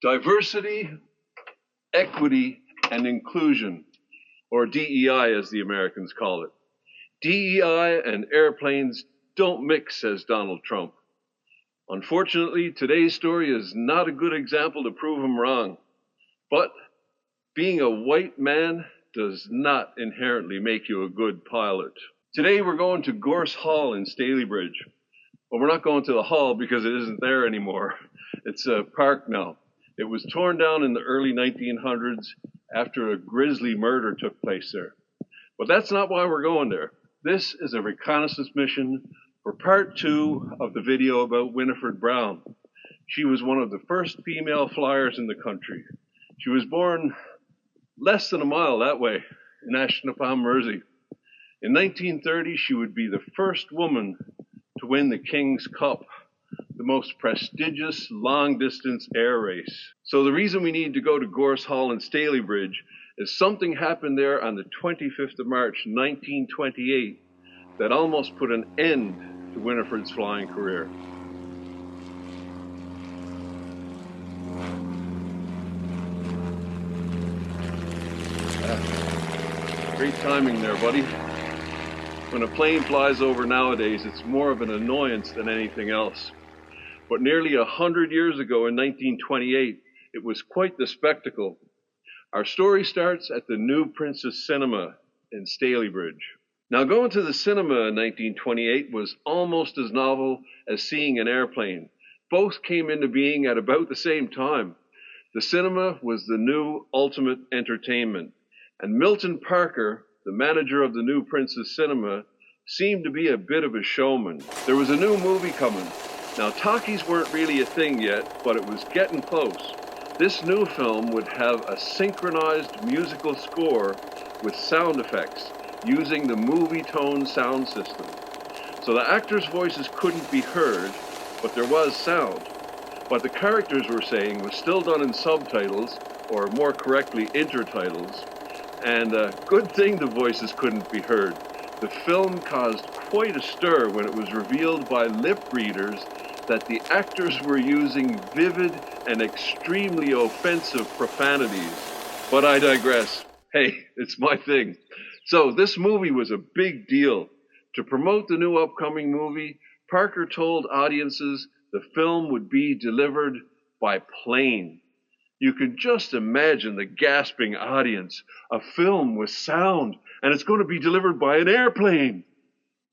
Diversity, equity, and inclusion, or DEI as the Americans call it. DEI and airplanes don't mix, says Donald Trump. Unfortunately, today's story is not a good example to prove him wrong. But being a white man does not inherently make you a good pilot. Today we're going to Gorse Hall in Stalybridge. Well, we're not going to the hall because it isn't there anymore. It's a park now. It was torn down in the early 1900s after a grisly murder took place there. But that's not why we're going there. This is a reconnaissance mission for part 2 of the video about Winifred Brown. She was one of the first female flyers in the country. She was born less than a mile that way in Ashton-upon-Mersey. In 1930, she would be the first woman to win the King's Cup, the most prestigious long-distance air race. So the reason we need to go to Gorse Hall in Stalybridge is something happened there on the 25th of March, 1928, that almost put an end to Winifred's flying career. Great timing there, buddy. When a plane flies over nowadays, it's more of an annoyance than anything else. But nearly 100 years ago in 1928, it was quite the spectacle. Our story starts at the New Princess Cinema in Stalybridge. Now, going to the cinema in 1928 was almost as novel as seeing an airplane. Both came into being at about the same time. The cinema was the new ultimate entertainment. And Milton Parker, the manager of the New Princess Cinema, seemed to be a bit of a showman. There was a new movie coming. Now, talkies weren't really a thing yet, but it was getting close. This new film would have a synchronized musical score with sound effects using the movie tone sound system. So the actors' voices couldn't be heard, but there was sound. What the characters were saying was still done in subtitles, or more correctly, intertitles. And good thing the voices couldn't be heard. The film caused quite a stir when it was revealed by lip readers that the actors were using vivid and extremely offensive profanities. But I digress. Hey, it's my thing. So this movie was a big deal. To promote the new upcoming movie, Parker told audiences the film would be delivered by plane. You can just imagine the gasping audience. A film with sound, and it's going to be delivered by an airplane.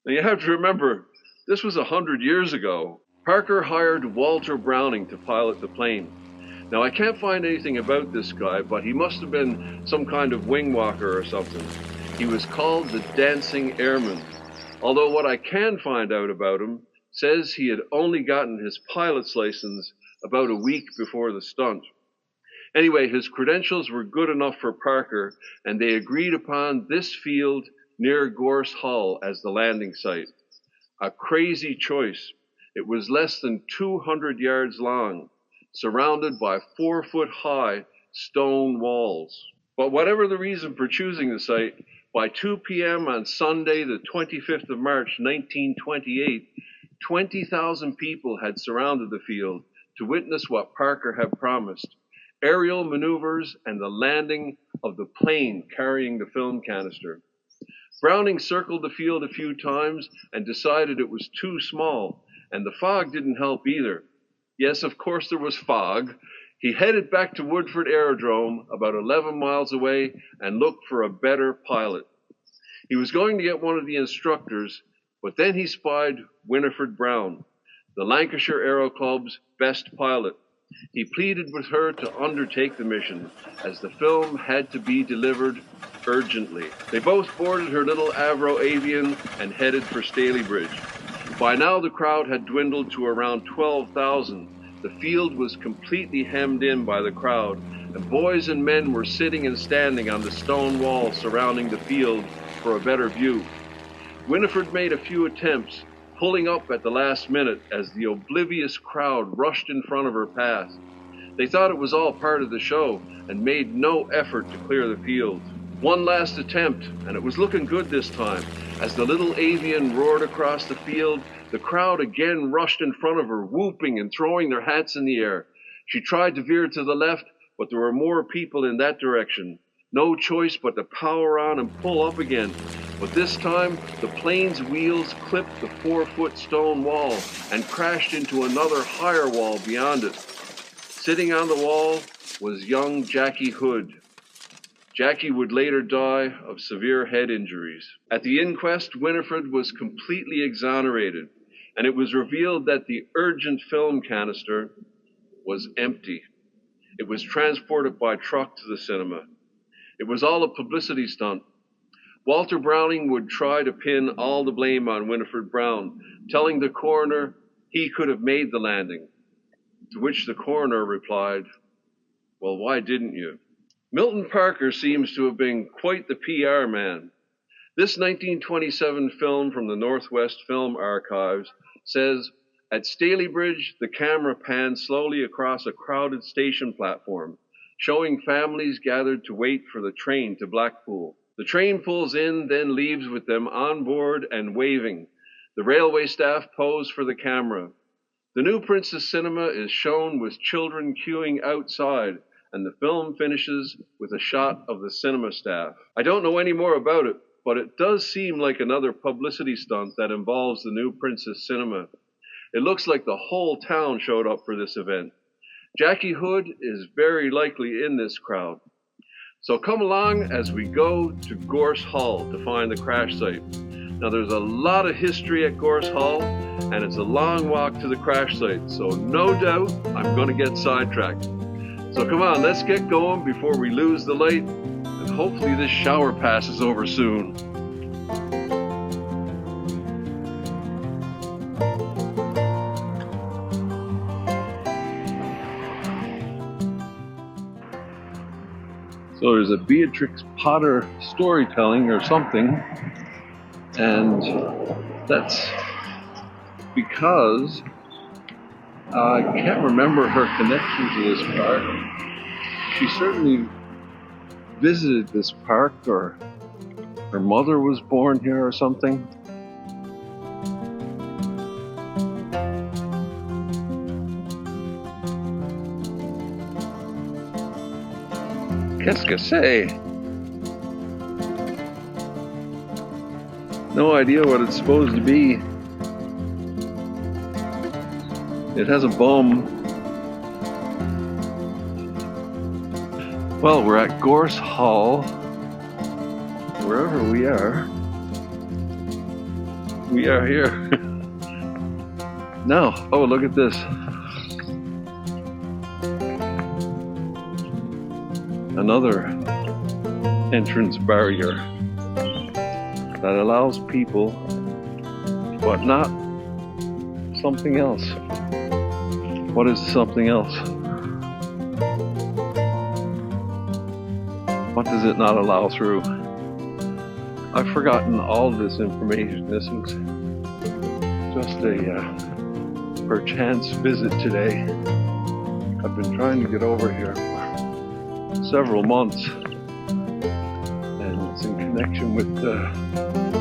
Now you have to remember, this was 100 years ago. Parker hired Walter Browning to pilot the plane. Now I can't find anything about this guy, but he must have been some kind of wing walker or something. He was called the Dancing Airman. Although what I can find out about him says he had only gotten his pilot's license about a week before the stunt. Anyway, his credentials were good enough for Parker, and they agreed upon this field near Gorse Hall as the landing site. A crazy choice. It was less than 200 yards long, surrounded by 4-foot-high stone walls. But whatever the reason for choosing the site, by 2 p.m. on Sunday, the 25th of March, 1928, 20,000 people had surrounded the field to witness what Parker had promised: aerial maneuvers and the landing of the plane carrying the film canister. Browning circled the field a few times and decided it was too small, and the fog didn't help either. Yes, of course there was fog. He headed back to Woodford Aerodrome, about 11 miles away, and looked for a better pilot. He was going to get one of the instructors, but then he spied Winifred Brown, the Lancashire Aero Club's best pilot. He pleaded with her to undertake the mission, as the film had to be delivered urgently. They both boarded her little Avro Avian and headed for Stalybridge. By now the crowd had dwindled to around 12,000. The field was completely hemmed in by the crowd, and boys and men were sitting and standing on the stone wall surrounding the field for a better view. Winifred made a few attempts, pulling up at the last minute as the oblivious crowd rushed in front of her path. They thought it was all part of the show and made no effort to clear the field. One last attempt, and it was looking good this time. As the little avian roared across the field, the crowd again rushed in front of her, whooping and throwing their hats in the air. She tried to veer to the left, but there were more people in that direction. No choice but to power on and pull up again. But this time, the plane's wheels clipped the 4-foot stone wall and crashed into another higher wall beyond it. Sitting on the wall was young Jackie Hood. Jackie would later die of severe head injuries. At the inquest, Winifred was completely exonerated, and it was revealed that the urgent film canister was empty. It was transported by truck to the cinema. It was all a publicity stunt. Walter Browning would try to pin all the blame on Winifred Brown, telling the coroner he could have made the landing, to which the coroner replied, "Well, why didn't you?" Milton Parker seems to have been quite the PR man. This 1927 film from the Northwest Film Archives says, "At Stalybridge, the camera panned slowly across a crowded station platform, showing families gathered to wait for the train to Blackpool. The train pulls in, then leaves with them on board and waving. The railway staff pose for the camera. The New Princess Cinema is shown with children queuing outside, and the film finishes with a shot of the cinema staff." I don't know any more about it, but it does seem like another publicity stunt that involves the New Princess Cinema. It looks like the whole town showed up for this event. Jackie Hood is very likely in this crowd. So come along as we go to Gorse Hall to find the crash site. Now there's a lot of history at Gorse Hall, and it's a long walk to the crash site, so no doubt I'm going to get sidetracked. So come on, let's get going before we lose the light, and hopefully this shower passes over soon. So there's a Beatrix Potter storytelling or something, and that's because I can't remember her connection to this park. She certainly visited this park, or her mother was born here or something. Qu'est-ce que c'est? No idea what it's supposed to be. It has a bum. Well, we're at Gorse Hall. Wherever we are here. Now, oh, look at this. Another entrance barrier that allows people, but not something else. What is something else? What does it not allow through? I've forgotten all this information. This is just a perchance visit today. I've been trying to get over here for several months, and it's in connection with the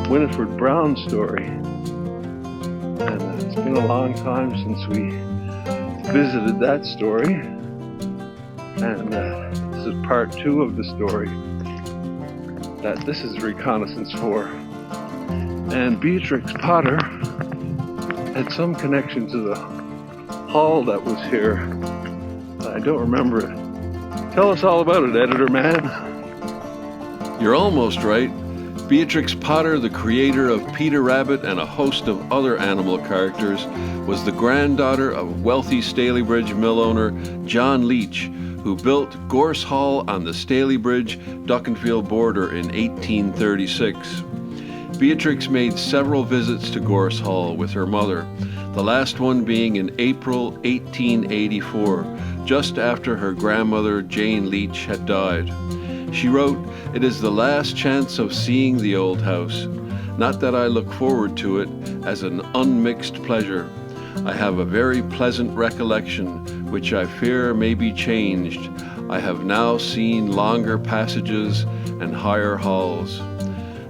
Winifred Brown story. And it's been a long time since we visited that story, and this is part 2 of the story that this is reconnaissance for. And Beatrix Potter had some connection to the hall that was here. I don't remember it. Tell us all about it, editor man. You're almost right. Beatrix Potter, the creator of Peter Rabbit and a host of other animal characters, was the granddaughter of wealthy Stalybridge mill owner John Leach, who built Gorse Hall on the Stalybridge-Duckenfield border in 1836. Beatrix made several visits to Gorse Hall with her mother, the last one being in April 1884, just after her grandmother Jane Leach had died. She wrote, "It is the last chance of seeing the old house. Not that I look forward to it as an unmixed pleasure. I have a very pleasant recollection, which I fear may be changed. I have now seen longer passages and higher halls.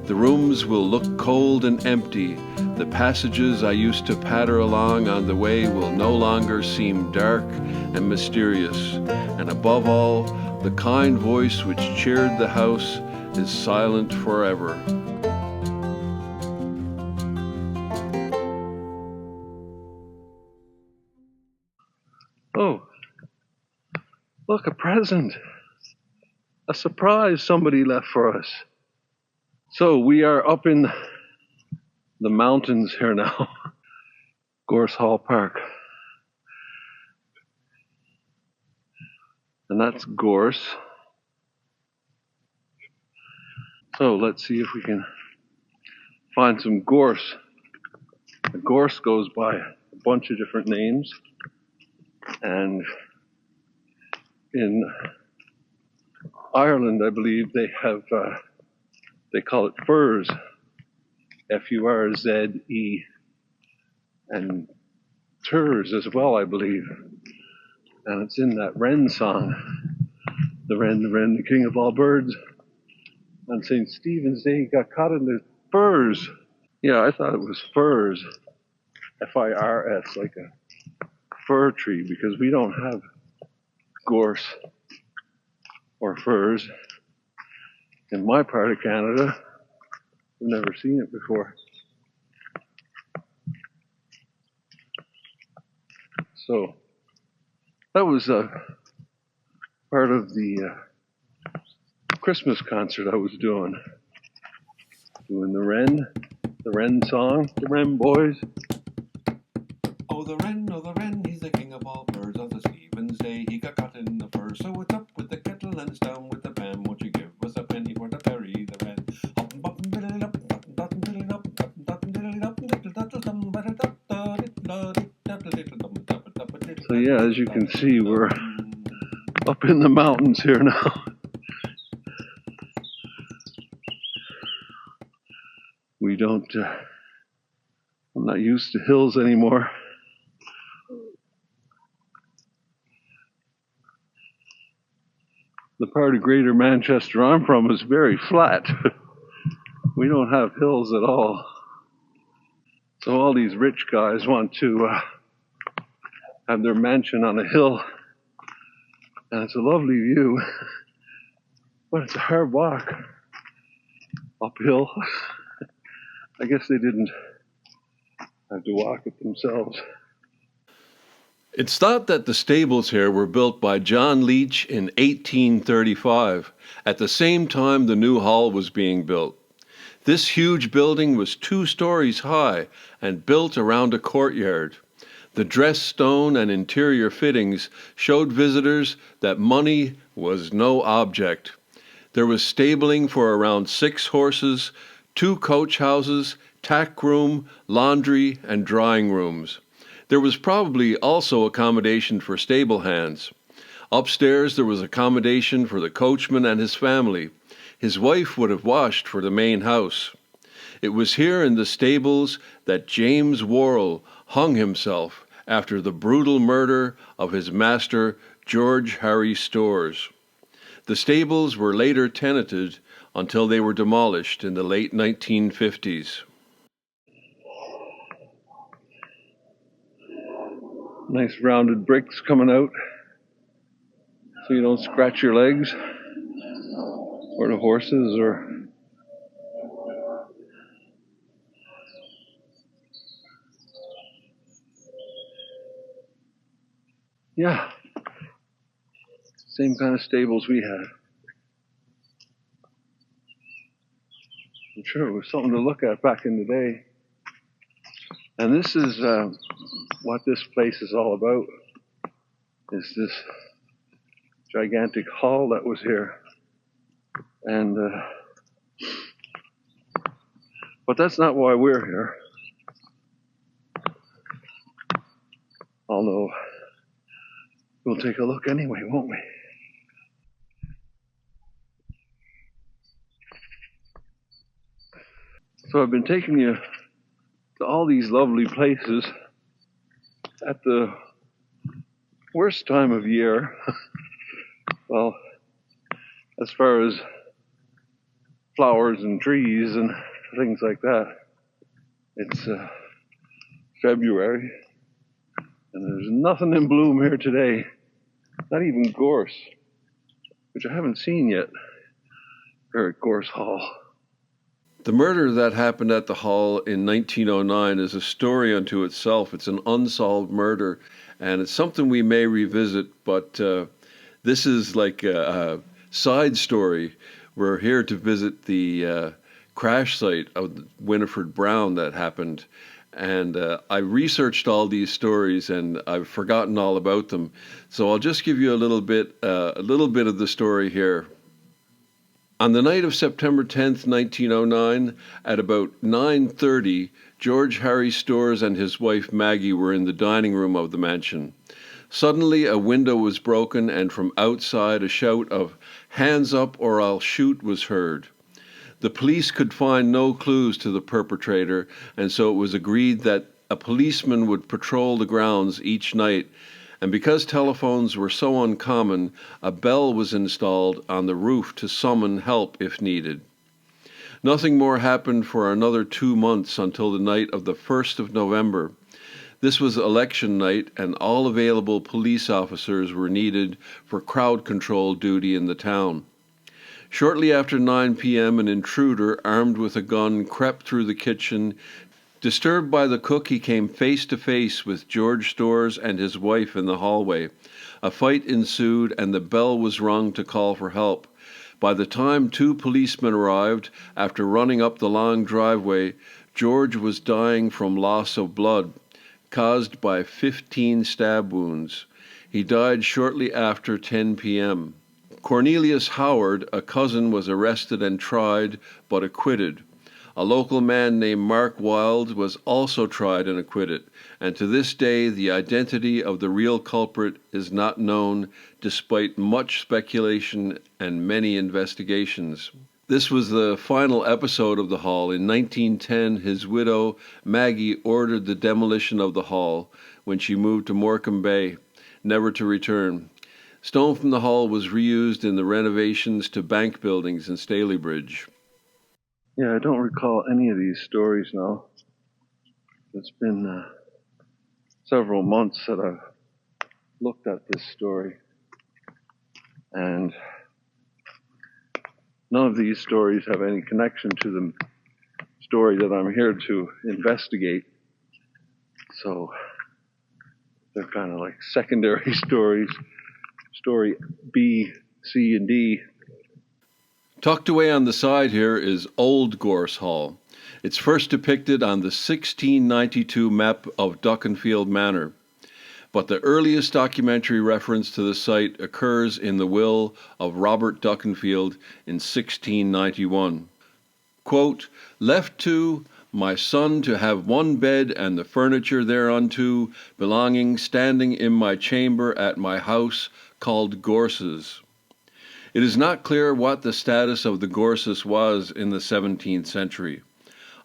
The rooms will look cold and empty, The passages I used to patter along on the way will no longer seem dark and mysterious, and above all, the kind voice which cheered the house is silent forever. Oh, look, a present. A surprise somebody left for us. So we are up in the mountains here now. Gorse Hall Park. And that's gorse. So let's see if we can find some gorse. The gorse goes by a bunch of different names. And in Ireland, I believe they have, they call it furze. F-U-R-Z-E. And turs as well, I believe. And it's in that wren song. The wren, the king of all birds. On St. Stephen's Day, he got caught in the furs. Yeah, I thought it was furs. F-I-R-S, like a fir tree, because we don't have gorse or furs in my part of Canada. I've never seen it before. So that was a part of the Christmas concert I was doing the wren song, the wren boys. Oh, the wren, he's the king of all birds. On the Stephen's Day, he got caught in the fur. So it's up with the kettle and it's down with the pan. Won't you give us a penny for to bury the wren? So yeah, as you can see, we're up in the mountains here now. We don't, I'm not used to hills anymore. The part of Greater Manchester I'm from is very flat. We don't have hills at all. So all these rich guys want to have their mansion on a hill. And it's a lovely view, but it's a hard walk uphill. I guess they didn't have to walk it themselves. It's thought that the stables here were built by John Leach in 1835, at the same time the new hall was being built. This huge building was 2 stories high and built around a courtyard. The dressed stone and interior fittings showed visitors that money was no object. There was stabling for around 6 horses, 2 coach houses, tack room, laundry, and drying rooms. There was probably also accommodation for stable hands. Upstairs there was accommodation for the coachman and his family. His wife would have washed for the main house. It was here in the stables that James Worrell hung himself after the brutal murder of his master, George Harry Storrs. The stables were later tenanted until they were demolished in the late 1950s. Nice rounded bricks coming out so you don't scratch your legs or the horses or yeah, same kind of stables we had. I'm sure it was something to look at back in the day. And this is what this place is all about, is this gigantic hall that was here. And but that's not why we're here. Although we'll take a look anyway, won't we? So I've been taking you to all these lovely places at the worst time of year. Well, as far as flowers and trees and things like that. It's February, and there's nothing in bloom here today. Not even gorse, which I haven't seen yet here at Gorse Hall. The murder that happened at the Hall in 1909 is a story unto itself. It's an unsolved murder, and it's something we may revisit, but this is like a side story. We're here to visit the crash site of Winifred Brown that happened, and I researched all these stories, and I've forgotten all about them. So I'll just give you a little bit of the story here. On the night of September 10th, 1909, at about 9:30, George Harry Storrs and his wife Maggie were in the dining room of the mansion. Suddenly, a window was broken, and from outside a shout of "Hands up or I'll shoot" was heard. The police could find no clues to the perpetrator, and so it was agreed that a policeman would patrol the grounds each night, and because telephones were so uncommon, a bell was installed on the roof to summon help if needed. Nothing more happened for another 2 months until the night of the 1st of November. This was election night, and all available police officers were needed for crowd control duty in the town. Shortly after 9 p.m., an intruder armed with a gun crept through the kitchen. Disturbed by the cook, he came face to face with George Storrs and his wife in the hallway. A fight ensued, and the bell was rung to call for help. By the time 2 policemen arrived, after running up the long driveway, George was dying from loss of blood, caused by 15 stab wounds. He died shortly after 10 p.m. Cornelius Howard, a cousin, was arrested and tried, but acquitted. A local man named Mark Wilde was also tried and acquitted, and to this day the identity of the real culprit is not known, despite much speculation and many investigations. This was the final episode of the Hall. In 1910, his widow, Maggie, ordered the demolition of the Hall when she moved to Morecambe Bay, never to return. Stone from the Hall was reused in the renovations to bank buildings in Stalybridge. Yeah, I don't recall any of these stories now. It's been several months that I've looked at this story, and none of these stories have any connection to the story that I'm here to investigate. So they're kind of like secondary stories, story B, C, and D. Tucked away on the side here is Old Gorse Hall. It's first depicted on the 1692 map of Duckenfield Manor, but the earliest documentary reference to the site occurs in the will of Robert Duckenfield in 1691. Quote, "Left to my son to have one bed and the furniture thereunto belonging standing in my chamber at my house called Gorses." It is not clear what the status of the Gorses was in the 17th century,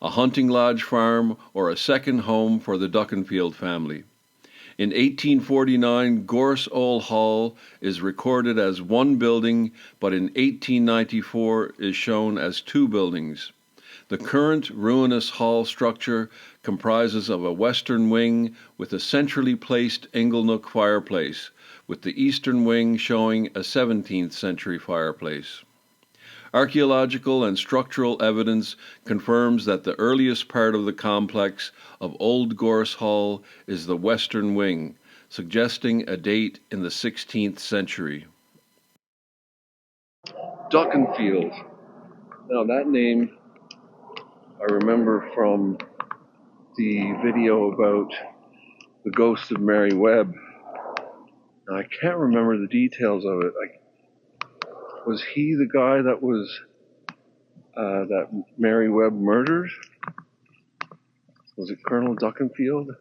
a hunting lodge farm or a second home for the Duckenfield family. In 1849, Gorse Old Hall is recorded as one building, but in 1894 is shown as 2 buildings. The current ruinous hall structure comprises of a western wing with a centrally placed inglenook fireplace, with the eastern wing showing a 17th century fireplace. Archaeological and structural evidence confirms that the earliest part of the complex of Old Gorse Hall is the western wing, suggesting a date in the 16th century. Duckenfield. Now that name I remember from the video about the ghost of Mary Webb. Now, I can't remember the details of it. Was he the guy that was that Mary Webb murdered? Was it Colonel Duckenfield?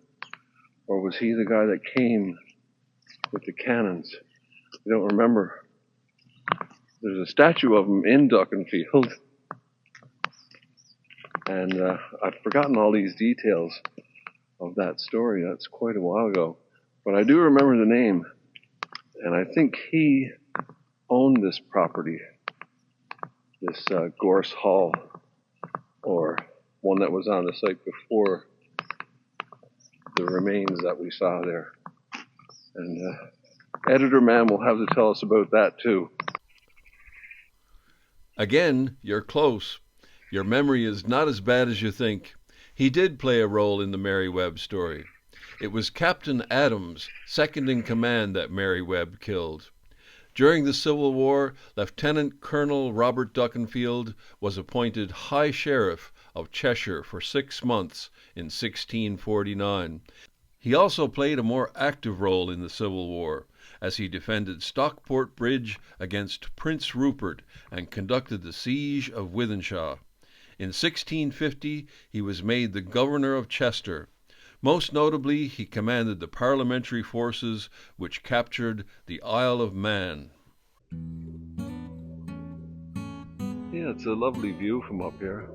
Or was he the guy that came with the cannons? I don't remember. There's a statue of him in Duckenfield. And I've forgotten all these details of that story. That's quite a while ago. But I do remember the name. And I think he owned this property, this Gorse Hall, or one that was on the site before the remains that we saw there. And Editor Man will have to tell us about that too. Again, you're close. Your memory is not as bad as you think. He did play a role in the Mary Webb story. It was Captain Adams, second in command, that Mary Webb killed. During the Civil War, Lieutenant Colonel Robert Duckenfield was appointed High Sheriff of Cheshire for 6 months in 1649. He also played a more active role in the Civil War, as he defended Stockport Bridge against Prince Rupert and conducted the siege of Wythenshawe. In 1650, he was made the Governor of Chester. Most notably, he commanded the parliamentary forces which captured the Isle of Man. Yeah, it's a lovely view from up here.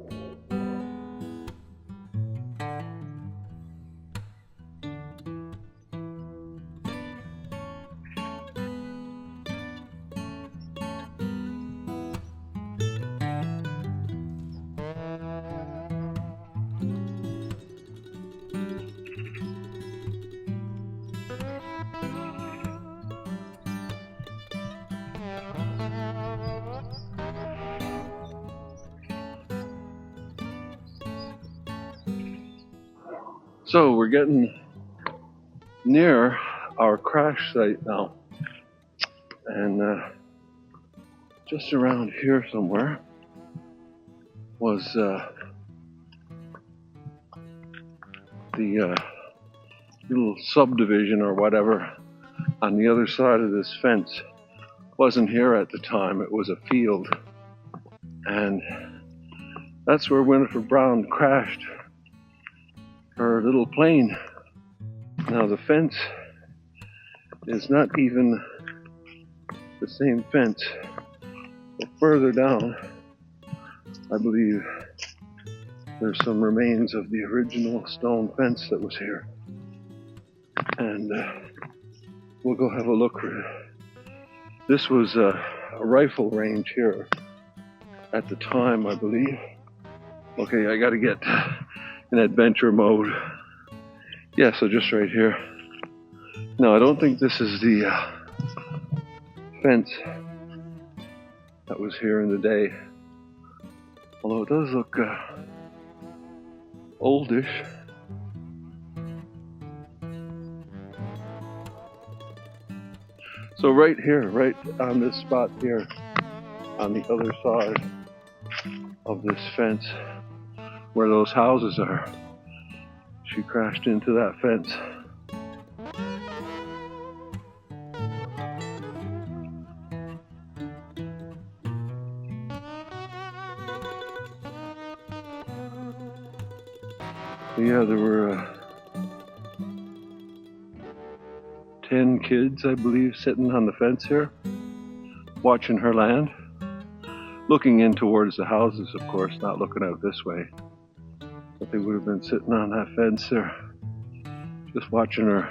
So we're getting near our crash site now, and just around here somewhere was the little subdivision or whatever on the other side of this fence. Wasn't here at the time, it was a field, and that's where Winifred Brown crashed her little plane. Now the fence is not even the same fence, but further down I believe there's some remains of the original stone fence that was here, and we'll go have a look. This was a rifle range here at the time, I believe. Okay, I gotta get in adventure mode. Yeah, so just right here. No, I don't think this is the fence that was here in the day, although it does look oldish. So right here, right on this spot here, on the other side of this fence, where those houses are, she crashed into that fence. Yeah, there were 10 kids, I believe, sitting on the fence here, watching her land, looking in towards the houses, of course, not looking out this way. But they would have been sitting on that fence there, just watching her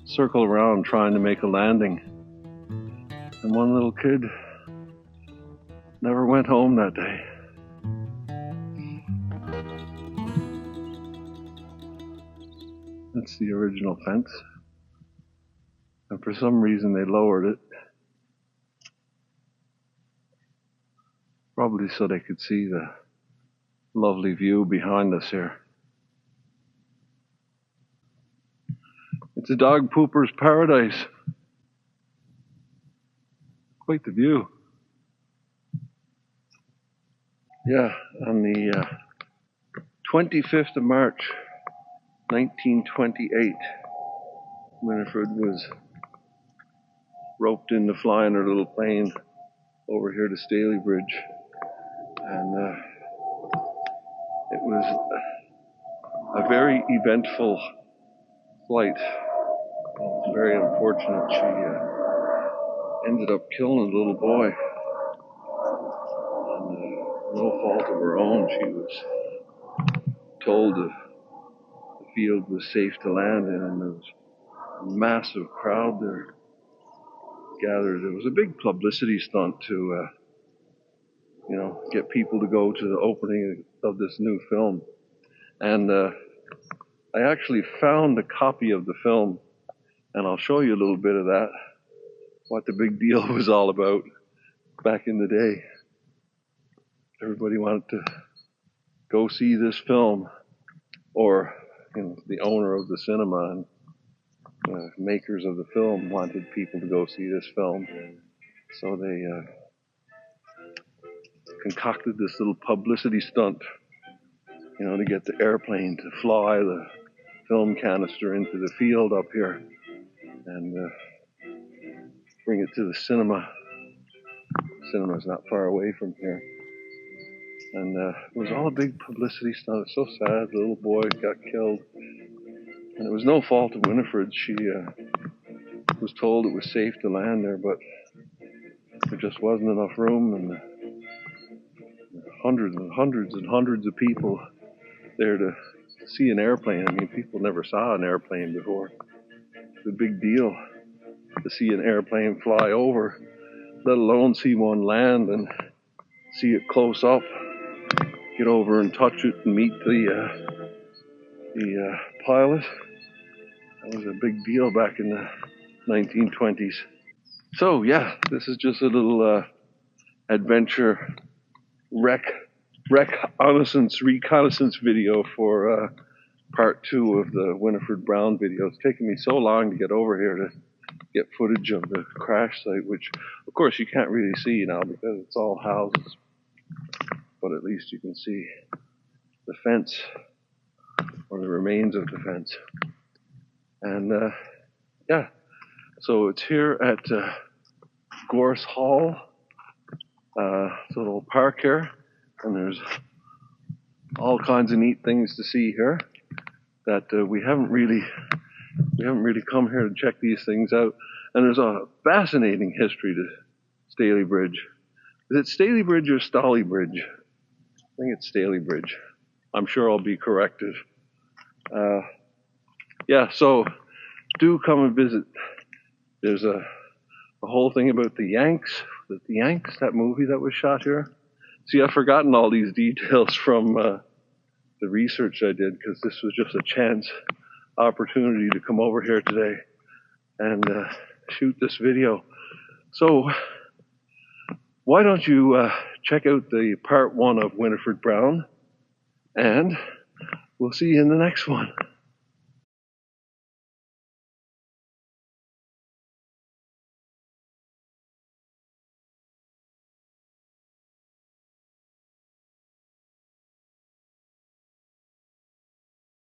circle around trying to make a landing. And one little kid never went home that day. That's the original fence. And for some reason they lowered it. Probably so they could see the lovely view behind us here. It's a dog pooper's paradise. Quite the view. Yeah, on the 25th of March, 1928, Winifred was roped into flying her little plane over here to Stalybridge, and it was a very eventful flight. Very unfortunate. She ended up killing a little boy, and no fault of her own. She was told the field was safe to land in, and there was a massive crowd there gathered. It was a big publicity stunt to you know, get people to go to the opening of this new film. And I actually found a copy of the film, and I'll show you a little bit of that, what the big deal was all about back in the day. Everybody wanted to go see this film, or the owner of the cinema and makers of the film wanted people to go see this film. So they concocted this little publicity stunt, to get the airplane to fly the film canister into the field up here and bring it to the cinema. The cinema's not far away from here. And it was all a big publicity stunt. It's so sad. The little boy got killed. And it was no fault of Winifred. She was told it was safe to land there, but there just wasn't enough room, and hundreds and hundreds and hundreds of people there to see an airplane. I mean, people never saw an airplane before. It's a big deal to see an airplane fly over, let alone see one land and see it close up, get over and touch it and meet the pilot. That was a big deal back in the 1920s. So yeah, this is just a little adventure reconnaissance video for part 2 of the Winifred Brown video. It's taken me so long to get over here to get footage of the crash site, which of course you can't really see now because it's all houses, but at least you can see the fence, or the remains of the fence. And yeah, so it's here at Gorse Hall. It's a little park here, and there's all kinds of neat things to see here that we haven't really come here to check these things out. And there's a fascinating history to Stalybridge. Is it Stalybridge or Stalybridge? I think it's Stalybridge. I'm sure I'll be corrected. Yeah, so do come and visit. There's a whole thing about the Yanks, that movie that was shot here. See, I've forgotten all these details from the research I did, because this was just a chance opportunity to come over here today and shoot this video. So why don't you check out the part 1 of Winifred Brown, and we'll see you in the next one.